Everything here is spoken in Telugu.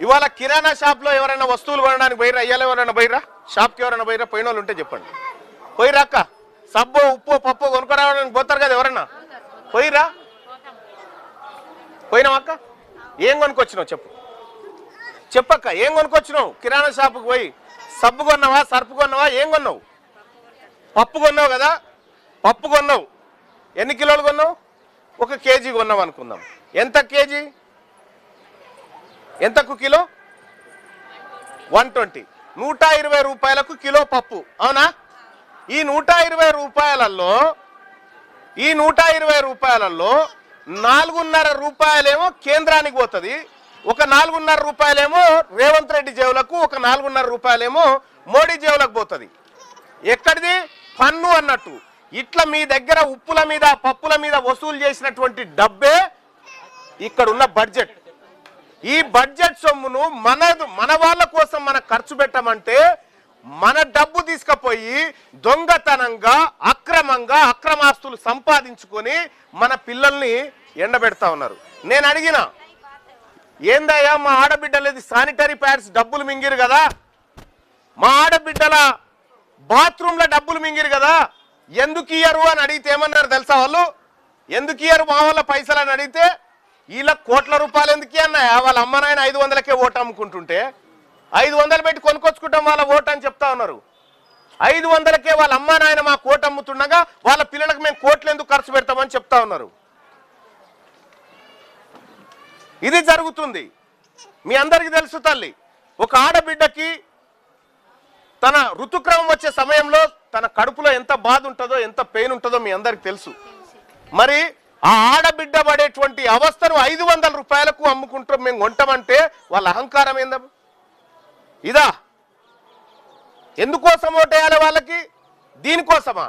ఇవాళ కిరాణా షాప్లో ఎవరైనా వస్తువులు కొనడానికి పోయిరా? ఇయ్యాలి ఎవరైనా పోయిరా? షాప్కి ఎవరైనా పోయిరా? పోయిన వాళ్ళు ఉంటే చెప్పండి. పోయిరా అక్క? సబ్బు ఉప్పు పప్పు కొనుక్కరావడానికి పోతారు కదా ఎవరన్నా? పోయిరా? పోయినావు అక్క? ఏం కొనుక్కొచ్చినావు చెప్పు, చెప్పక్క ఏం కొనుక్కొచ్చినావు? కిరాణా షాపుకి పోయి సబ్బు కొన్నావా, సర్పు కొన్నావా, ఏం కొన్నావు? పప్పు కొన్నావు కదా, పప్పు కొన్నావు. ఎన్ని కిలోలు కొన్నావు? 1 కేజీ కొన్నావు అనుకుందాం. ఎంత కేజీ? ఎంతకు కిలో? 120. 120 రూపాయలకు కిలో పప్పు, అవునా? ఈ 120 రూపాయలలో 4.5 రూపాయలేమో కేంద్రానికి పోతుంది, ఒక 4.5 రూపాయలేమో రేవంత్ రెడ్డి జేబులకు, ఒక 4.5 రూపాయలేమో మోడీ జేబులకు పోతుంది. ఎక్కడిది? పన్ను అన్నట్టు. ఇట్లా మీ దగ్గర ఉప్పుల మీద పప్పుల మీద వసూలు చేసినటువంటి డబ్బే ఇక్కడ ఉన్న బడ్జెట్. ఈ బడ్జెట్ సొమ్మును మన వాళ్ళ కోసం మనం ఖర్చు పెట్టమంటే మన డబ్బు తీసుకుపోయి దొంగతనంగా అక్రమాస్తులు సంపాదించుకొని మన పిల్లల్ని ఎండబెడతా ఉన్నారు. నేను అడిగిన, ఏందయ్యా మా ఆడబిడ్డలది శానిటరీ ప్యాడ్స్ డబ్బులు మింగిరు కదా, మా ఆడబిడ్డల బాత్రూంల డబ్బులు మింగిరు కదా, ఎందుకు ఇయ్యరు అని అడిగితే ఏమన్నారు తెలుసా వాళ్ళు? ఎందుకు ఇయ్యరు మా వాళ్ళ పైసలు అని అడిగితే, వీళ్ళ కోట్ల రూపాయలు ఎందుకు అన్నాయా? వాళ్ళ అమ్మ నాయన 500కే ఓటు అమ్ముకుంటుంటే 500 పెట్టి కొనుక్కొచ్చుకుంటాం వాళ్ళ ఓటు అని చెప్తా ఉన్నారు. 500కే వాళ్ళ అమ్మ నాయన మా కోటు అమ్ముతుండగా వాళ్ళ పిల్లలకు మేము కోట్లు ఎందుకు ఖర్చు పెడతామని చెప్తా ఉన్నారు. ఇది జరుగుతుంది. మీ అందరికీ తెలుసు తల్లి, ఒక ఆడబిడ్డకి తన ఋతుక్రమం వచ్చే సమయంలో తన కడుపులో ఎంత బాధ ఉంటుందో, ఎంత పెయిన్ ఉంటుందో మీ అందరికి తెలుసు. మరి ఆ ఆడబిడ్డ పడేటువంటి అవస్థను 500 రూపాయలకు అమ్ముకుంటాం మేము కొంటామంటే వాళ్ళ అహంకారం ఏందా? ఇదా? ఎందుకోసం ఓటేయాలి వాళ్ళకి? దీనికోసమా?